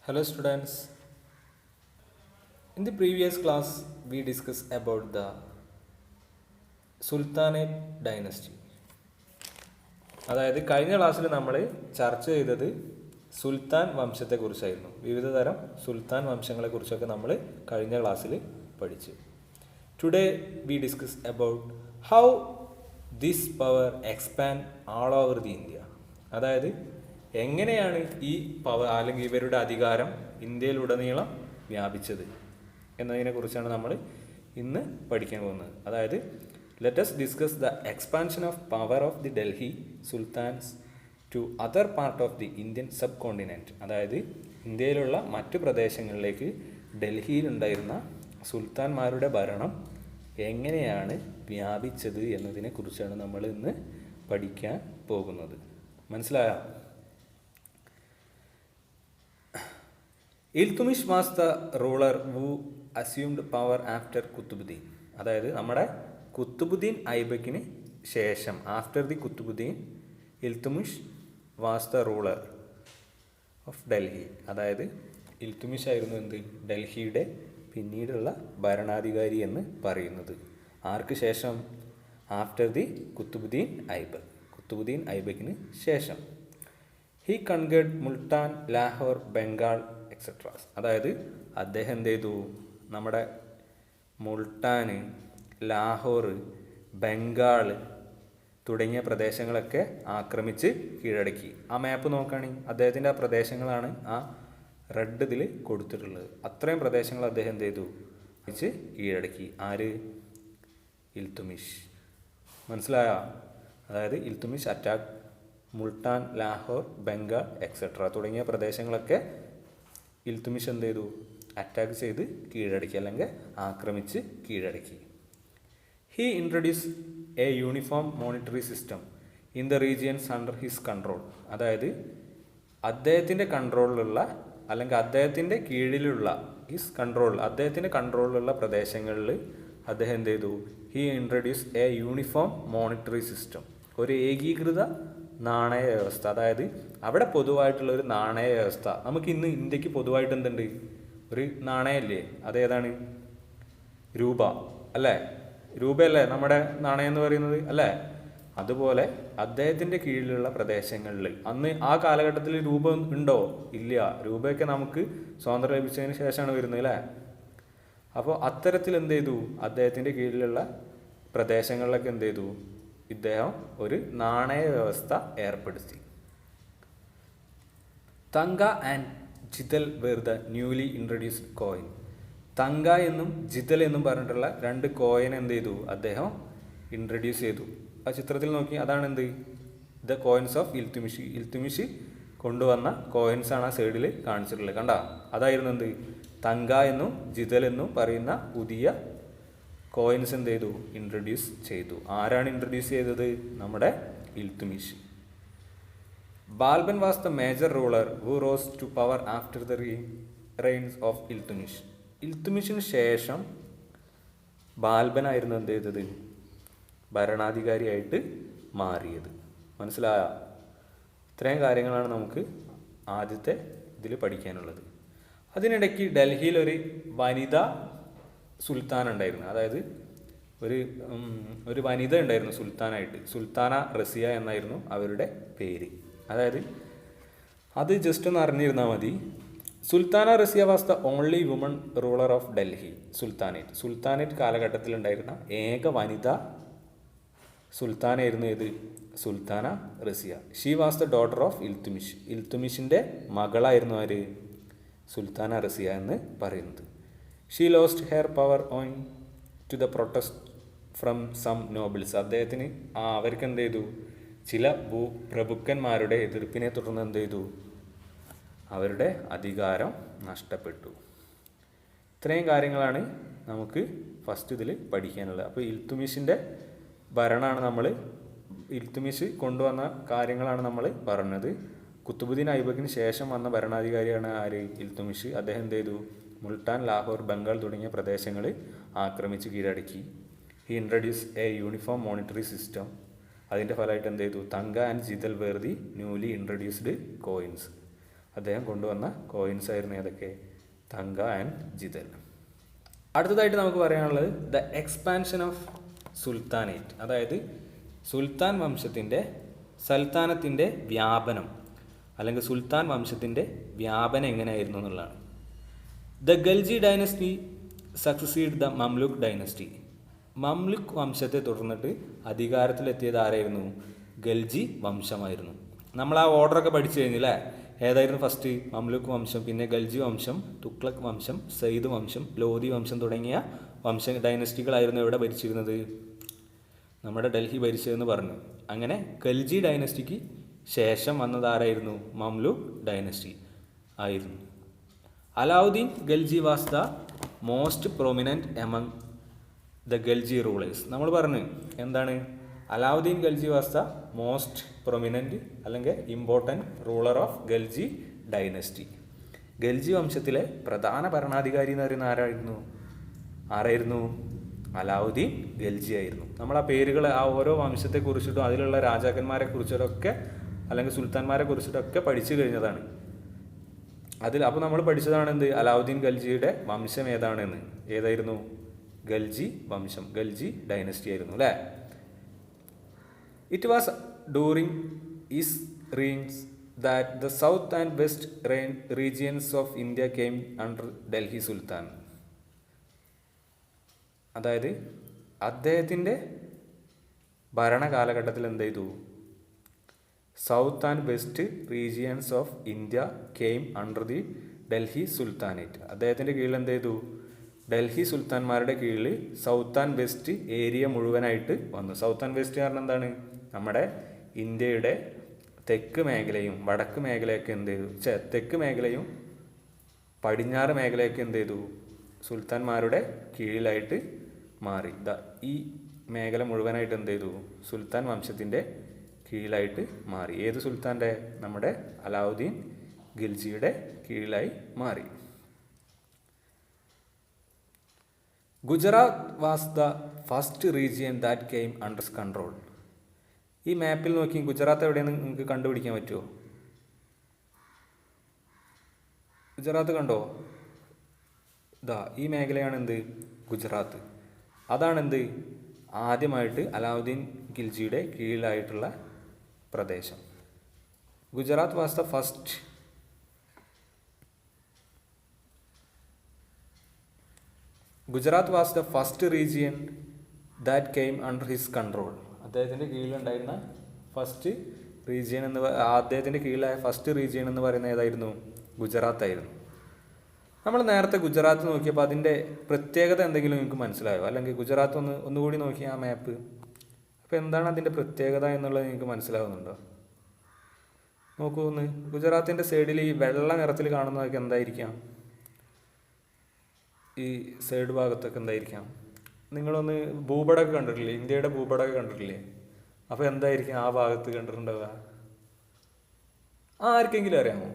Hello students. In the previous class we discussed about the Sultanate dynasty. അതായത് കഴിഞ്ഞ ക്ലാസ്സിൽ നമ്മൾ ചർച്ച ചെയ്തത് സുൽത്താൻ വംശത്തെക്കുറിച്ചായിരുന്നു. വിവിധ തരം സുൽത്താൻ വംശങ്ങളെക്കുറിച്ചൊക്കെ നമ്മൾ കഴിഞ്ഞ ക്ലാസ്സിൽ പഠിച്ചു. Today we discuss about how this power expand all over the India. അതായത് എങ്ങനെയാണ് ഈ പവർ അല്ലെങ്കിൽ ഇവരുടെ അധികാരം ഇന്ത്യയിലുടനീളം വ്യാപിച്ചത് എന്നതിനെക്കുറിച്ചാണ് നമ്മൾ ഇന്ന് പഠിക്കാൻ പോകുന്നത്. അതായത് let us discuss the expansion of power of the Delhi Sultans to other part of the Indian subcontinent. അതായത് ഇന്ത്യയിലുള്ള മറ്റു പ്രദേശങ്ങളിലേക്ക് ഡൽഹിയിലുണ്ടായിരുന്ന സുൽത്താൻമാരുടെ ഭരണം എങ്ങനെയാണ് വ്യാപിച്ചത് എന്നതിനെ കുറിച്ചാണ് നമ്മൾ ഇന്ന് പഠിക്കാൻ പോകുന്നത്. മനസ്സിലായോ? Iltutmish was the ruler who assumed power after Qutbuddin. അതായത് നമ്മുടെ കുത്തുബുദ്ദീൻ ഐബക്കിന് ശേഷം after the Qutbuddin Iltutmish was the ruler of Delhi. അതായത് ഇൽതുമിഷ് ആയിരുന്നു എന്ത് ഡൽഹിയുടെ പിന്നീടുള്ള ഭരണാധികാരി എന്ന് പറയുന്നത്. ആർക്ക് ശേഷം? After the Qutbuddin Aibak. കുത്തുബുദ്ദീൻ ഐബക്കിന് ശേഷം. He conquered Multan, Lahore, Bengal etcetera. അതായത് അദ്ദേഹം എന്ത് ചെയ്തു? നമ്മുടെ മുൾട്ടാൻ, ലാഹോർ, ബംഗാൾ തുടങ്ങിയ പ്രദേശങ്ങളൊക്കെ ആക്രമിച്ച് കീഴടക്കി. ആ മാപ്പ് നോക്കുകയാണെങ്കിൽ അദ്ദേഹത്തിൻ്റെ ആ പ്രദേശങ്ങളാണ് ആ റെഡ് ഇതിൽ കൊടുത്തിട്ടുള്ളത്. അത്രയും പ്രദേശങ്ങൾ അദ്ദേഹം എന്ത് ചെയ്തു? കീഴടക്കി. ആര്? ഇൽതുമിഷ്. മനസ്സിലായോ? അതായത് ഇൽതുമിഷ് അറ്റാക്ക് മുൾട്ടാൻ, ലാഹോർ, ബംഗാൾ എക്സെട്ര തുടങ്ങിയ പ്രദേശങ്ങളൊക്കെ ഇൽതുമിഷ് എന്ത് ചെയ്തു? അറ്റാക്ക് ചെയ്ത് കീഴടക്കി, അല്ലെങ്കിൽ ആക്രമിച്ച് കീഴടക്കി. He introduced a uniform monetary system in the regions under his control. അതായത് അദ്ദേഹത്തിൻ്റെ കൺട്രോളിലുള്ള അല്ലെങ്കിൽ അദ്ദേഹത്തിൻ്റെ കീഴിലുള്ള അദ്ദേഹത്തിൻ്റെ കൺട്രോളിലുള്ള പ്രദേശങ്ങളിൽ അദ്ദേഹം എന്ത് ചെയ്തു? He introduce a uniform monetary system. ഒരു ഏകീകൃത നാണയ വ്യവസ്ഥ. അതായത് അവിടെ പൊതുവായിട്ടുള്ള ഒരു നാണയ വ്യവസ്ഥ. നമുക്ക് ഇന്ന് ഇന്ത്യക്ക് പൊതുവായിട്ട് എന്തുണ്ട്? ഒരു നാണയല്ലേ? അതേതാണ്? രൂപ അല്ലേ? രൂപയല്ലേ നമ്മുടെ നാണയം എന്ന് പറയുന്നത് അല്ലേ? അതുപോലെ അദ്ദേഹത്തിൻ്റെ കീഴിലുള്ള പ്രദേശങ്ങളിൽ അന്ന് ആ കാലഘട്ടത്തിൽ രൂപ ഉണ്ടോ? ഇല്ല. രൂപയൊക്കെ നമുക്ക് സ്വാതന്ത്ര്യം ലഭിച്ചതിന് ശേഷമാണ് വരുന്നത് അല്ലേ? അപ്പോൾ അത്തരത്തിൽ എന്ത് ചെയ്തു? അദ്ദേഹത്തിൻ്റെ കീഴിലുള്ള പ്രദേശങ്ങളിലൊക്കെ എന്ത് ചെയ്തു? ഇദ്ദേഹം ഒരു നാണയ വ്യവസ്ഥ ഏർപ്പെടുത്തി. Tanka and jital were the newly introduced coin. Tanka എന്നും ജിതൽ എന്നും പറഞ്ഞിട്ടുള്ള രണ്ട് കോയിൻ എന്ത് ചെയ്തു? അദ്ദേഹം ഇൻട്രൊഡ്യൂസ് ചെയ്തു. ആ ചിത്രത്തിൽ നോക്കി, അതാണ് എന്ത്? The coins of Iltutmish. Iltutmish കൊണ്ടുവന്ന കോയിൻസ് ആണ് ആ സൈഡിൽ കാണിച്ചിട്ടുള്ളത്. കണ്ട? അതായിരുന്നു എന്ത്? തങ്ക എന്നും ജിതൽ എന്നും പറയുന്ന പുതിയ കോയിൻസ് എന്ത് ചെയ്തു? ഇൻട്രൊഡ്യൂസ് ചെയ്തു. ആരാണ് ഇൻട്രൊഡ്യൂസ് ചെയ്തത്? നമ്മുടെ Iltutmish. Balban was the major ruler who rose to power after the reigns of Iltutmish. ഇൽതുമിഷിന് ശേഷം ബാൽബനായിരുന്നു എന്ത് ചെയ്തത്? ഭരണാധികാരിയായിട്ട് മാറിയത്. മനസ്സിലായോ? ഇത്രയും കാര്യങ്ങളാണ് നമുക്ക് ആദ്യത്തെ ഇതിൽ പഠിക്കാനുള്ളത്. അതിനിടയ്ക്ക് ഡൽഹിയിൽ ഒരു വനിതാ സുൽത്താൻ ഉണ്ടായിരുന്നു. അതായത് ഒരു വനിത ഉണ്ടായിരുന്നു സുൽത്താനായിട്ട്. സുൽത്താന റസിയ എന്നായിരുന്നു അവരുടെ പേര്. അതായത് അത് ജസ്റ്റ് ഒന്ന് അറിഞ്ഞിരുന്നാൽ മതി. Sultana Razia was the only woman ruler of Delhi sultanate. Sultanate കാലഘട്ടത്തിലുണ്ടായിരുന്ന ഏക വനിത സുൽത്താനായിരുന്നു ഏത്? Sultana Razia. She was the daughter of Iltutmish. ഇൽതുമിഷിൻ്റെ മകളായിരുന്നു ആര്? സുൽത്താന റസിയ എന്ന് പറയുന്നത്. She lost her power on to the protest from some nobles. അദ്ദേഹത്തിന് അവർക്ക് എന്ത് ചെയ്തു? ചില പ്രഭുക്കന്മാരുടെ എതിർപ്പിനെ തുടർന്ന് എന്ത് ചെയ്തു? അവരുടെ അധികാരം നഷ്ടപ്പെട്ടു. ഇത്രയും കാര്യങ്ങളാണ് നമുക്ക് ഫസ്റ്റ് ഇതിൽ പഠിക്കാനുള്ളത്. അപ്പോൾ ഇൽതുമിഷിൻ്റെ ഭരണമാണ് ഇൽതുമിഷ് കൊണ്ടുവന്ന കാര്യങ്ങളാണ് നമ്മൾ പറഞ്ഞത്. കുത്തുബുദ്ദീൻ ഐബക്കിന് ശേഷം വന്ന ഭരണാധികാരിയാണ് ആര്? ഇൽതുമിഷ്. അദ്ദേഹം എന്ത് ചെയ്തു? മുൾട്ടാൻ, ലാഹോർ, ബംഗാൾ തുടങ്ങിയ പ്രദേശങ്ങൾ ആക്രമിച്ച് കീഴടക്കി. He introduce a uniform monetary system. അതിൻ്റെ ഫലമായിട്ട് എന്ത് ചെയ്തു? Tanka and jital were the newly introduced coins. അദ്ദേഹം കൊണ്ടുവന്ന കോയിൻസ് ആയിരുന്നു ഏതൊക്കെ? തങ്ക ആൻഡ് ജിതൽ. അടുത്തതായിട്ട് നമുക്ക് പറയാനുള്ളത് ദ എക്സ്പാൻഷൻ ഓഫ് സുൽത്താനേറ്റ്, അതായത് സുൽത്താൻ വംശത്തിൻ്റെ സൽത്താനത്തിൻ്റെ വ്യാപനം അല്ലെങ്കിൽ സുൽത്താൻ വംശത്തിൻ്റെ വ്യാപനം എങ്ങനെയായിരുന്നു എന്നുള്ളതാണ്. The Khalji dynasty succeeded the Mamluk dynasty. Mamluk വംശത്തെ തുടർന്നിട്ട് അധികാരത്തിലെത്തിയത് ആരായിരുന്നു? ഗൽജി വംശമായിരുന്നു. നമ്മൾ ആ ഓർഡറൊക്കെ പഠിച്ചു കഴിഞ്ഞില്ലേ? ഏതായിരുന്നു ഫസ്റ്റ്? മംലുക് വംശം, പിന്നെ ഗൽജി വംശം, തുഗ്ലക് വംശം, സയ്യിദ് വംശം, ലോധി വംശം തുടങ്ങിയ ഡൈനസ്റ്റികളായിരുന്നു എവിടെ ഭരിച്ചിരുന്നത്? നമ്മുടെ ഡൽഹി ഭരിച്ചതെന്ന് പറഞ്ഞു. അങ്ങനെ ഗൽജി ഡൈനസ്റ്റിക്ക് ശേഷം വന്നത് ആരായിരുന്നു? മംലുക് ഡൈനസ്റ്റി ആയിരുന്നു. Alauddin Khalji was the most prominent among the Khalji rulers. നമ്മൾ പറഞ്ഞു എന്താണ്? Alauddin Khalji was the most prominent അല്ലെങ്കിൽ important ruler of Khalji dynasty. Khalji വംശത്തിലെ പ്രധാന ഭരണാധികാരി എന്ന് പറയുന്ന ആരായിരുന്നു? അലാവുദ്ദീൻ ഗൽജി ആയിരുന്നു. നമ്മൾ ആ പേരുകൾ, ആ ഓരോ വംശത്തെക്കുറിച്ചിട്ടും അതിലുള്ള രാജാക്കന്മാരെ കുറിച്ചിട്ടൊക്കെ അല്ലെങ്കിൽ സുൽത്താൻമാരെ കുറിച്ചിട്ടൊക്കെ പഠിച്ചു കഴിഞ്ഞതാണ്. അപ്പോൾ നമ്മൾ പഠിച്ചതാണ് എന്ത്? അലാവുദ്ദീൻ ഗൽജിയുടെ വംശം ഏതാണെന്ന്. ഏതായിരുന്നു? ഗൽജി വംശം, ഗൽജി ഡൈനസ്റ്റി ആയിരുന്നു അല്ലേ? It was during his reigns that the south and west regions of India came under Delhi sultan. അതായത് അദ്ദേഹത്തിൻ്റെ ഭരണകാലഘട്ടത്തിൽ എന്ത് ചെയ്തു? South and west regions of India came under the Delhi sultanate. അദ്ദേഹത്തിൻ്റെ കീഴിൽ എന്ത് ചെയ്തു? ഡൽഹി സുൽത്താൻമാരുടെ കീഴിൽ സൗത്ത് ആൻഡ് വെസ്റ്റ് ഏരിയ മുഴുവനായിട്ട് വന്നു. സൗത്ത് ആൻഡ് വെസ്റ്റ് കാരണം എന്താണ്? നമ്മുടെ ഇന്ത്യയുടെ തെക്ക് മേഖലയും വടക്ക് മേഖലയൊക്കെ എന്ത് ചെയ്തു? തെക്ക് മേഖലയും പടിഞ്ഞാറ് മേഖലയൊക്കെ എന്ത് ചെയ്തു? സുൽത്താൻമാരുടെ കീഴിലായിട്ട് മാറി. ഈ മേഖല മുഴുവനായിട്ട് എന്ത് ചെയ്തു? സുൽത്താൻ വംശത്തിൻ്റെ കീഴിലായിട്ട് മാറി. ഏത് സുൽത്താൻ്റെ? നമ്മുടെ അലാവുദ്ദീൻ ഖിൽജിയുടെ കീഴിലായി മാറി. Gujarat was the first region that came under control. ഈ മാപ്പിൽ നോക്കി ഗുജറാത്ത് എവിടെയെന്ന് നിങ്ങൾക്ക് കണ്ടുപിടിക്കാൻ പറ്റുമോ? ഗുജറാത്ത് കണ്ടോ? ഈ മേഖലയാണ് എന്ത്? ഗുജറാത്ത്. അതാണെന്ത്? ആദ്യമായിട്ട് അലാവുദ്ദീൻ ഖിൽജിയുടെ കീഴിലായിട്ടുള്ള പ്രദേശം. Gujarat was the first region that came under his control. അദ്ദേഹത്തിൻ്റെ കീഴിലുണ്ടായിരുന്ന ഫസ്റ്റ് റീജിയൻ അദ്ദേഹത്തിൻ്റെ കീഴിലായ ഫസ്റ്റ് റീജിയൻ എന്ന് പറയുന്നത് ഏതായിരുന്നു? ഗുജറാത്ത് ആയിരുന്നു. നമ്മൾ നേരത്തെ ഗുജറാത്ത് നോക്കിയപ്പോൾ അതിൻ്റെ പ്രത്യേകത എന്തെങ്കിലും നിങ്ങൾക്ക് മനസ്സിലായോ? അല്ലെങ്കിൽ ഗുജറാത്ത് ഒന്നുകൂടി നോക്കി ആ മാപ്പ്. അപ്പോൾ എന്താണ് അതിൻ്റെ പ്രത്യേകത എന്നുള്ളത് നിങ്ങൾക്ക് മനസ്സിലാവുന്നുണ്ടോ? നോക്കൂ ഒന്ന്. ഗുജറാത്തിൻ്റെ സൈഡിൽ ഈ വെള്ള നിറത്തിൽ കാണുന്നതൊക്കെ എന്തായിരിക്കാം? ഈ സൈഡ് ഭാഗത്തൊക്കെ എന്തായിരിക്കാം? നിങ്ങളൊന്ന് ഭൂപടമൊക്കെ കണ്ടിട്ടില്ലേ? ഇന്ത്യയുടെ ഭൂപടമൊക്കെ കണ്ടിട്ടില്ലേ? അപ്പോൾ എന്തായിരിക്കും ആ ഭാഗത്ത് കണ്ടിട്ടുണ്ടാവുക? ആർക്കെങ്കിലും അറിയാമോ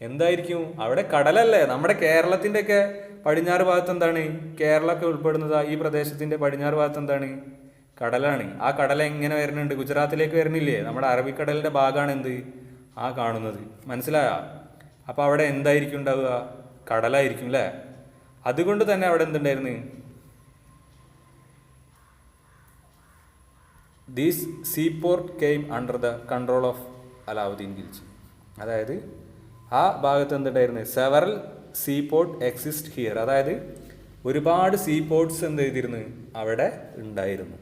എന്തായിരിക്കും? അവിടെ കടലല്ലേ? നമ്മുടെ കേരളത്തിൻ്റെയൊക്കെ പടിഞ്ഞാറ് ഭാഗത്ത് എന്താണ്? കേരളമൊക്കെ ഉൾപ്പെടുന്നത് ഈ പ്രദേശത്തിൻ്റെ പടിഞ്ഞാറ് ഭാഗത്ത് എന്താണ്? കടലാണ്. ആ കടൽ എങ്ങനെ വരുന്നുണ്ട്? ഗുജറാത്തിലേക്ക് വരുന്നില്ലേ? നമ്മുടെ അറബിക്കടലിൻ്റെ ഭാഗമാണ് എന്ത്? ആ കാണുന്നത്. മനസ്സിലായോ? അപ്പോൾ അവിടെ എന്തായിരിക്കും ഉണ്ടാവുക? കടലായിരിക്കും അല്ലേ? അതുകൊണ്ട് തന്നെ അവിടെ എന്തുണ്ടായിരുന്നു? These seaport came under the control of Alauddin Khalji. അതായത് ആ ഭാഗത്ത് എന്തുണ്ടായിരുന്നു? Several seaport exist here. അതായത് ഒരുപാട് സീപോർട്ട്സ് എന്ത് ചെയ്തിരുന്നു? അവിടെ ഉണ്ടായിരുന്നു.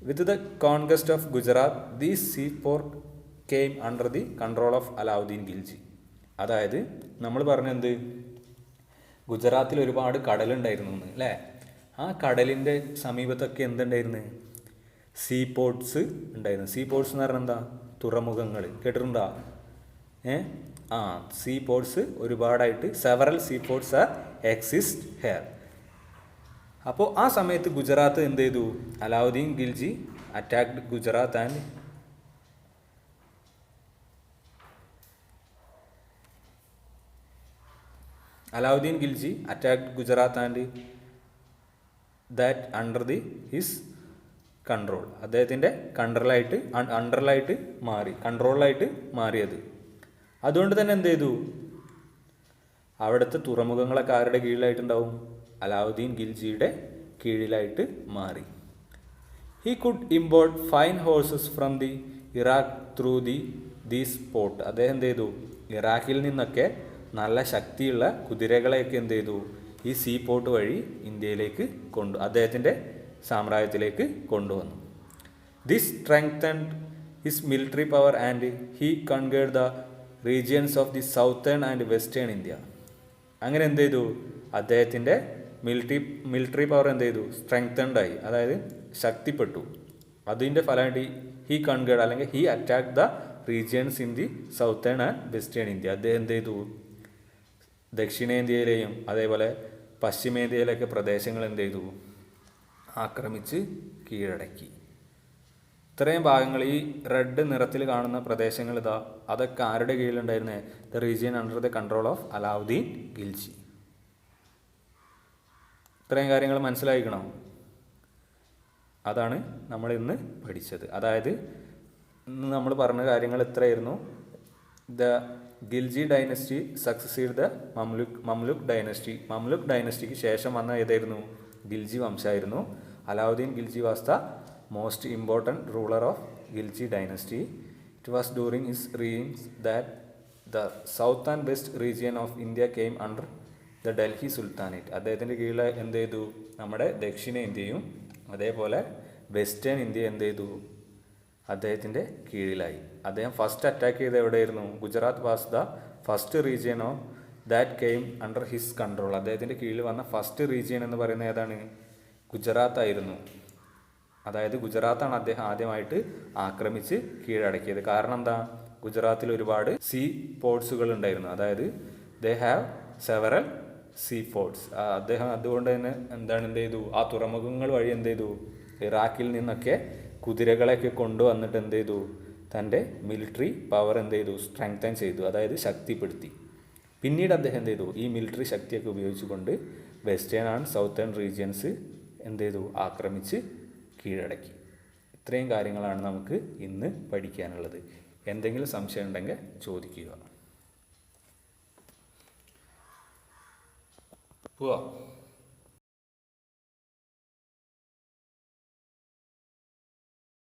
With the conquest of Gujarat these seaport came under the control of Alauddin Khalji. അതായത് നമ്മൾ പറഞ്ഞെന്ത്? ഗുജറാത്തിൽ ഒരുപാട് കടലുണ്ടായിരുന്നു എന്ന് അല്ലേ? ആ കടലിൻ്റെ സമീപത്തൊക്കെ എന്തുണ്ടായിരുന്നു? സീപോർട്ട്സ് ഉണ്ടായിരുന്നു. സീപോർട്ട്സ് എന്ന് പറഞ്ഞാൽ എന്താ? തുറമുഖങ്ങൾ. കേട്ടിട്ടുണ്ടോ? സീപോർട്ട്സ് ഒരുപാടായിട്ട് സെവറൽ സീപോർട്ട്സ് ആർ എക്സിസ്റ്റ് ഹെയർ. അപ്പോൾ ആ സമയത്ത് ഗുജറാത്ത് എന്ത് ചെയ്തു? Alauddin Khilji attacked Gujarat and that under his control. അദ്ദേഹത്തിൻ്റെ കൺട്രോളായിട്ട് മാറിയത്. അതുകൊണ്ട് തന്നെ എന്ത് ചെയ്തു, അവിടുത്തെ തുറമുഖങ്ങളൊക്കെ ആരുടെ കീഴിലായിട്ടുണ്ടാവും? അലാവുദ്ദീൻ ഖിൽജിയുടെ കീഴിലായിട്ട് മാറി. He could import fine horses from the Iraq through these port. അദ്ദേഹം എന്ത് ചെയ്തു, ഇറാഖിൽ നിന്നൊക്കെ നല്ല ശക്തിയുള്ള കുതിരകളെയൊക്കെ എന്ത് ചെയ്തു, ഈ സീ പോർട്ട് വഴി ഇന്ത്യയിലേക്ക് അദ്ദേഹത്തിൻ്റെ സാമ്രാജ്യത്തിലേക്ക് കൊണ്ടുവന്നു. This strengthened his military power and he conquered the regions of the southern and western India. അങ്ങനെ എന്ത് ചെയ്തു, അദ്ദേഹത്തിൻ്റെ മിലിറ്ററി പവർ എന്ത് ചെയ്തു, സ്ട്രെങ്തൻഡ് ആയി, അതായത് ശക്തിപ്പെട്ടു. അതിൻ്റെ ഫലമായിട്ട് ഹി കൺകേർഡ് അല്ലെങ്കിൽ he attack the regions in the southern and western India. അദ്ദേഹം എന്ത് ചെയ്തു, ദക്ഷിണേന്ത്യയിലെയും അതേപോലെ പശ്ചിമേന്ത്യയിലൊക്കെ പ്രദേശങ്ങൾ എന്ത് ചെയ്തു, ആക്രമിച്ച് കീഴടക്കി. ഇത്രയും ഭാഗങ്ങൾ, ഈ റെഡ് നിറത്തിൽ കാണുന്ന പ്രദേശങ്ങൾ അതൊക്കെ ആരുടെ കീഴിലുണ്ടായിരുന്നത്? The region under the control of Alauddin Khalji. ഇത്രയും കാര്യങ്ങൾ മനസ്സിലാക്കണം. അതാണ് നമ്മൾ ഇന്ന് പഠിച്ചത്. അതായത് ഇന്ന് നമ്മൾ പറഞ്ഞ കാര്യങ്ങൾ ഇത്രയായിരുന്നു. The Khalji dynasty succeeded the Mamluk dynasty. Mamluk ഡൈനസ്റ്റിക്ക് ശേഷം വന്ന ഏതായിരുന്നു? ഖിൽജി വംശമായിരുന്നു. Alauddin Khalji was the most important ruler of Khalji dynasty. It was during his reigns that the south and west region of India came under the Delhi sultanate. അദ്ദേഹത്തിൻ്റെ കീഴിൽ എന്ത് ചെയ്തു, നമ്മുടെ ദക്ഷിണേന്ത്യയും അതേപോലെ വെസ്റ്റേൺ ഇന്ത്യ എന്ത് ചെയ്തു, അദ്ദേഹത്തിൻ്റെ കീഴിലായി. അദ്ദേഹം ഫസ്റ്റ് അറ്റാക്ക് ചെയ്ത് എവിടെയായിരുന്നു? Gujarat was the first region of that came under his control. അദ്ദേഹത്തിൻ്റെ കീഴിൽ വന്ന ഫസ്റ്റ് റീജിയൻ എന്ന് പറയുന്നത് ഏതാണ്? ഗുജറാത്ത് ആയിരുന്നു. അതായത് ഗുജറാത്താണ് അദ്ദേഹം ആദ്യമായിട്ട് ആക്രമിച്ച് കീഴടക്കിയത്. കാരണം എന്താ? ഗുജറാത്തിൽ ഒരുപാട് സീ പോർട്സുകൾ ഉണ്ടായിരുന്നു. അതായത് they have several sea ports. അദ്ദേഹം അതുകൊണ്ട് തന്നെ എന്ത് ചെയ്തു, ആ തുറമുഖങ്ങൾ വഴി എന്ത് ചെയ്തു, ഇറാഖിൽ നിന്നൊക്കെ കുതിരകളെയൊക്കെ കൊണ്ടുവന്നിട്ട് എന്ത് ചെയ്തു, തൻ്റെ മിലിറ്ററി പവർ എന്ത് ചെയ്തു, സ്ട്രെങ്തൻ ചെയ്തു, അതായത് ശക്തിപ്പെടുത്തി. പിന്നീട് അദ്ദേഹം എന്ത് ചെയ്തു, ഈ മിലിറ്ററി ശക്തിയൊക്കെ ഉപയോഗിച്ചുകൊണ്ട് വെസ്റ്റേൺ ആൻഡ് സൗത്തേൺ റീജിയൻസ് എന്ത് ചെയ്തു, ആക്രമിച്ച് കീഴടക്കി. ഇത്രയും കാര്യങ്ങളാണ് നമുക്ക് ഇന്ന് പഠിക്കാനുള്ളത്. എന്തെങ്കിലും സംശയം ഉണ്ടെങ്കിൽ ചോദിക്കുക. പോവാം.